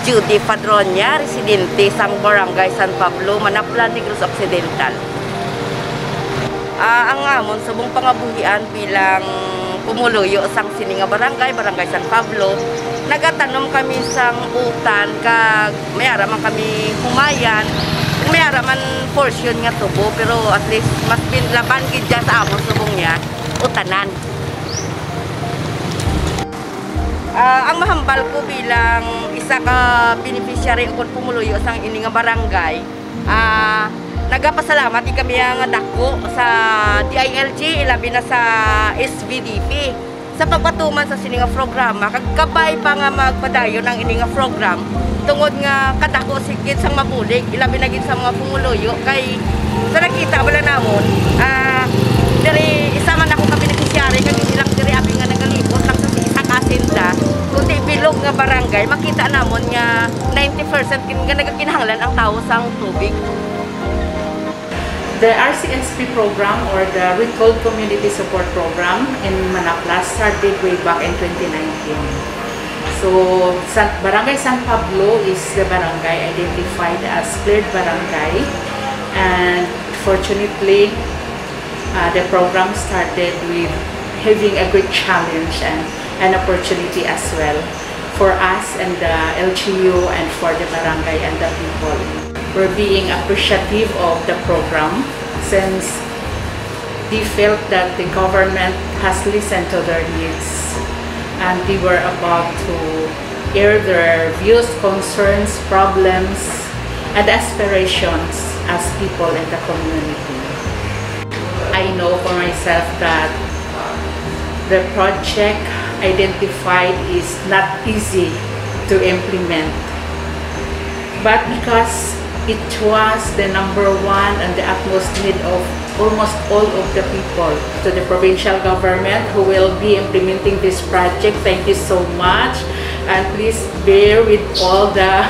Judy Padronia, residente sa Barangay San Pablo, Manapla, Negros Occidental. Ang amon subong pangabuhian bilang pumuluyo sang sininga barangay, Barangay San Pablo, nagatanom kami sang utan kag mayara man kami humayan, mayara man portion nga tubo, pero at least mas binlaban gid sa amon subong niya utanan. Ang mahambal ko bilang isa ka beneficiary kung pumuluyo sang ini nga barangay, nagapasalamat kami nga dako sa DILG, ilabi na sa SVDP sa pagpatuman sa sininga programa, kag kabay pa nga magpadayon ng ini nga program tungod nga kadako sigit sang mabulig, ilabi na gid sa mga pumuluyo kay sa nakita wala namon diri isa man ako ka beneficiary kag ilang diri abi nga nagalibot lang sa isa ka asinda kundi bilog nga barangay, makita namon nga 90% nga nagakinahanglan ang tawo sang tubig. The RCSP program, or the Retold Community Support Program in Manapla, started way back in 2019. So, Barangay San Pablo is the barangay identified as cleared barangay, and fortunately, the program started with having a great challenge and an opportunity as well for us and the LGU and for the barangay and the people. We're being appreciative of the program since they felt that the government has listened to their needs and they were about to air their views, concerns, problems, and aspirations as people in the community. I know for myself that the project identified is not easy to implement, but because it was the #1 and the utmost need of almost all of the people. To the provincial government who will be implementing this project, thank you so much, and please bear with all the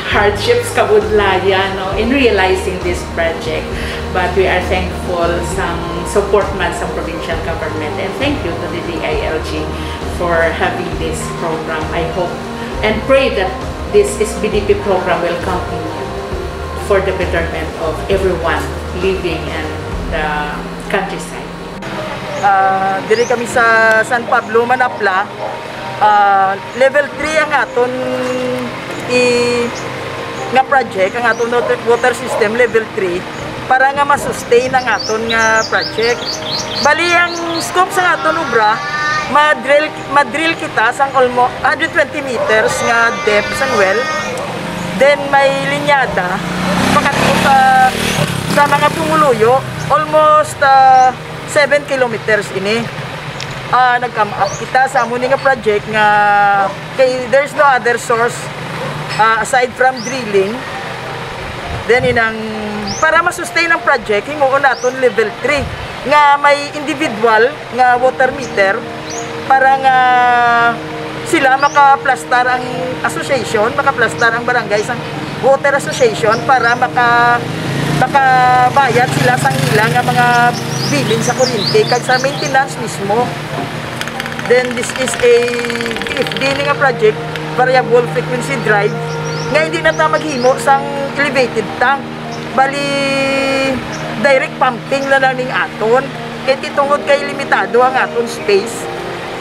hardships kabudlayan in realizing this project. But we are thankful some support man sa provincial government, and thank you to the DILG for having this program. I hope and pray that this SBDP program will continue for the betterment of everyone living in the countryside. Diri kami sa San Pablo, Manapla. Level 3 ang aton nga project, ang aton water system level 3 para nga ma-sustain ang aton nga project. Bali ang scope sa aton obra, madrill kita sang almost 120 meters nga depth sang well. Then may linyada pagkatapos sa mga pumuluyo, almost 7 kilometers ini. Nag-come up kita sa amon nga project nga kay there's no other source aside from drilling. Then inang para ma-sustain ang project, himuon naton level 3 nga may individual nga water meter para nga sila makaplastar ang association, makaplastar ang barangay sang water association para makabayad sila sang ilang nga mga bilin sa kuryente kag sa maintenance mismo. Then this is a VFD nga project, variable frequency drive, nga hindi na ta maghimo sang elevated tank. Bali direct pumping na lang ning aton kay titungod kay limitado ang aton space.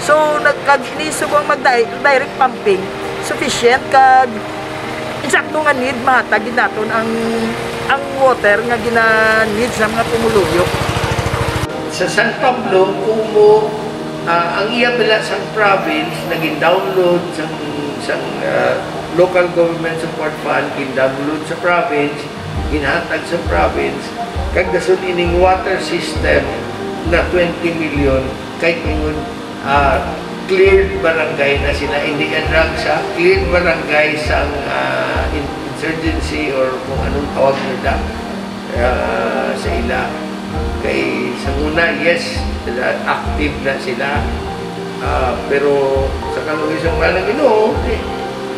So nagkag-inisubong mag-direct pumping sufficient kag eksakto nga need mahatag naton ang water nga gina-need sa mga pumuluyo. Sa San Pablo, kumo ang iya bala sa province naging download sa local government support fund, gin-download sa province, ginhatag sa province, kag dason ining water system na 20 million kay ingon cleared barangay na sila, hindi yan lang sa cleared barangay sa insurgency or kung anong tawag nila sa ila. Kay sa una, yes, active na sila, pero sa kaluhisang malang Ginoo,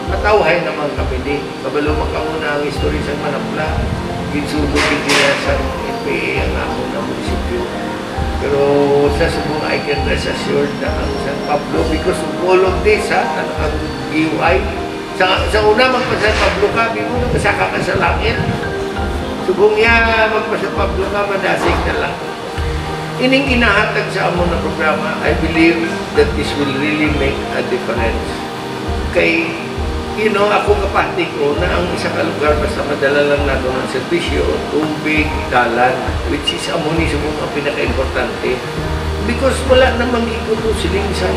matawhay naman kami di. Kabalo makamuna ang history sa Manapla, ginsubog nila sa NPA ang amon na munisipyo. Pero sa subong I can rest assured na ang San Pablo, because of all of this, ang GUI, Sa una, magpa-San Pablo ka, mo masaka ka sa langit. Subong niya, magpa-San Pablo ka, madasig na lang. Ining inahatag sa amon na programa, I believe that this will really make a difference. Kay, ako kapati ko na ang isa ka lugar basta madala lang nato ng servisyo, tubig, dalan, which is amon ni subong ang pinaka-importante. Because wala namang ikuto siling isang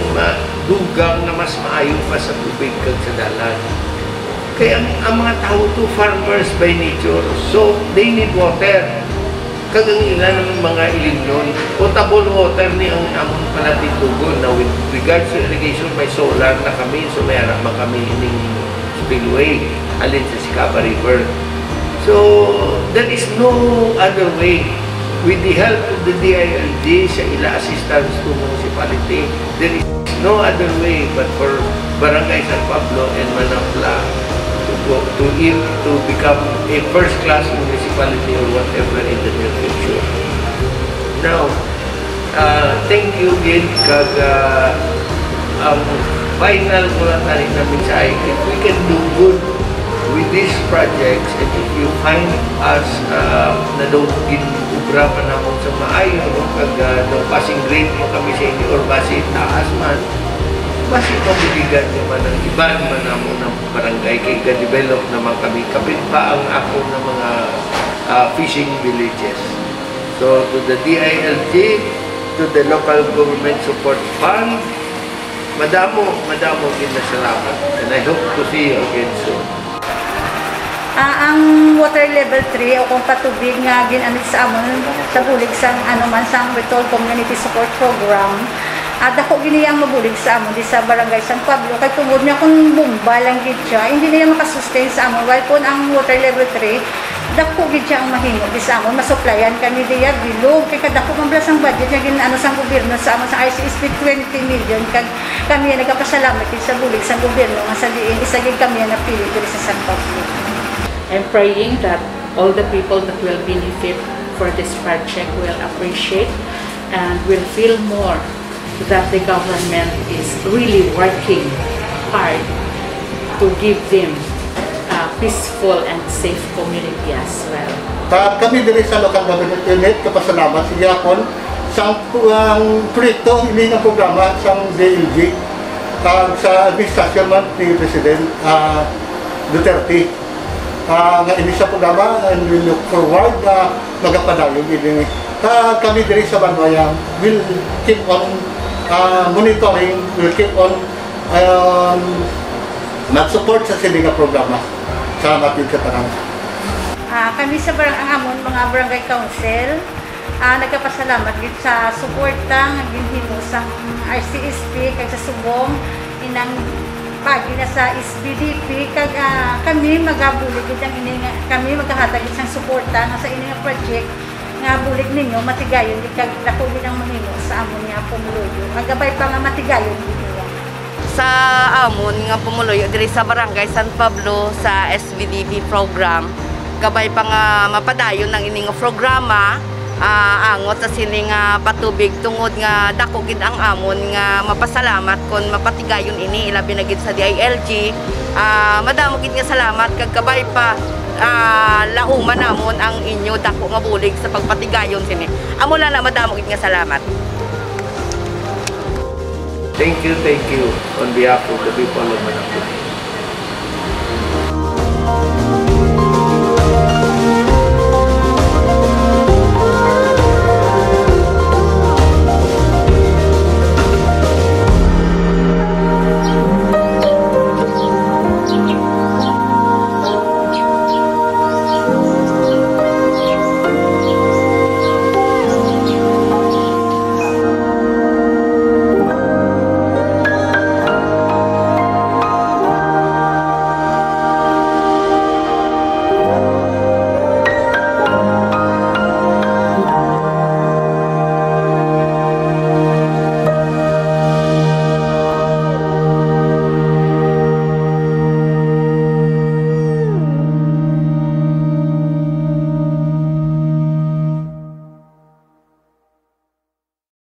dugang na mas maayo pa sa tubig kag sa dalan. Kaya ang mga tao to farmers by nature, so they need water. Kagang ilan ng mga ilimnon, potable water ni ang amon pala titugon na with regards to irrigation may solar na kami, so may arama kami ining spillway alin sa Sicaba River. So there is no other way. With the help of the DILG sa ila assistance to municipality, there is no other way but for Barangay San Pablo and Manapla to become a first-class municipality or whatever in the near future. Now, thank you again kag ang final ko lang tanin namin sa if we can do good with these projects and if you find us na daw ginubra pa naman sa maayo kag passing grade mo kami sa inyo or base taas man base pabuligan naman ang iban man namo ng barangay kay ga-develop naman kami kapit pa ang ako ng mga fishing villages. So to the DILG, to the local government support fund, madamo ginasalamat and I hope to see you again soon. Ang water level 3 o kung patubig nga ginamit sa amon sa bulig sa man sa Retold Community Support Program dako giniyang mabulig sa amon di sa Barangay San Pablo kay tungod niya kung bumba lang gid siya hindi niya makasustain sa amon while kung ang water level 3 dako gid siya ang mahimo di sa amon masuplayan kami diya bilog kay kadako man blas ang budget niya gin sang gobyerno sa amon sa ICSP 20 million kag kami nagapasalamat gid sa bulig sa gobyerno nga sa diin isa gid kami napili diri sa San Pablo. I'm praying that all the people that will benefit for this project will appreciate and will feel more that the government is really working hard to give them a peaceful and safe community as well. Kami diri sa local government unit, kapasalamat sa Yapon sa proyekto ini ng programa sa DLG sa administrasyon man ni President Duterte. Nga ini sa programa and we look forward na magapadayon ini. Kami diri sa Banwayang will keep on monitoring, will keep on mag-support sa sininga programa. Salamat yun sa tanang. Kami sa amon mga barangay council nagkapasalamat gid sa suporta nga ginhimo sa RCSP kag sa subong inang pagi na sa SBDP kag kami magabulig gid ang ini kami maghahatag gid sang suporta nga sa ini nga project nga bulig ninyo matigayon gid kag dako gid ang mahimo sa amon nga Pumuluyo agabay pa nga matigayon gid sa amon nga Pumuluyo diri sa Barangay San Pablo sa SBDP program gabay pa nga mapadayon ng ini nga programa angot sa sining patubig tungod nga dako gid ang amon nga mapasalamat kon mapatigayon ini ilabi na gid sa DILG madamo gid nga salamat kag kabay pa lauman namon ang inyo dako nga bulig sa pagpatigayon sini amo lang na madamo gid nga salamat. Thank you on behalf of the people of Manapla.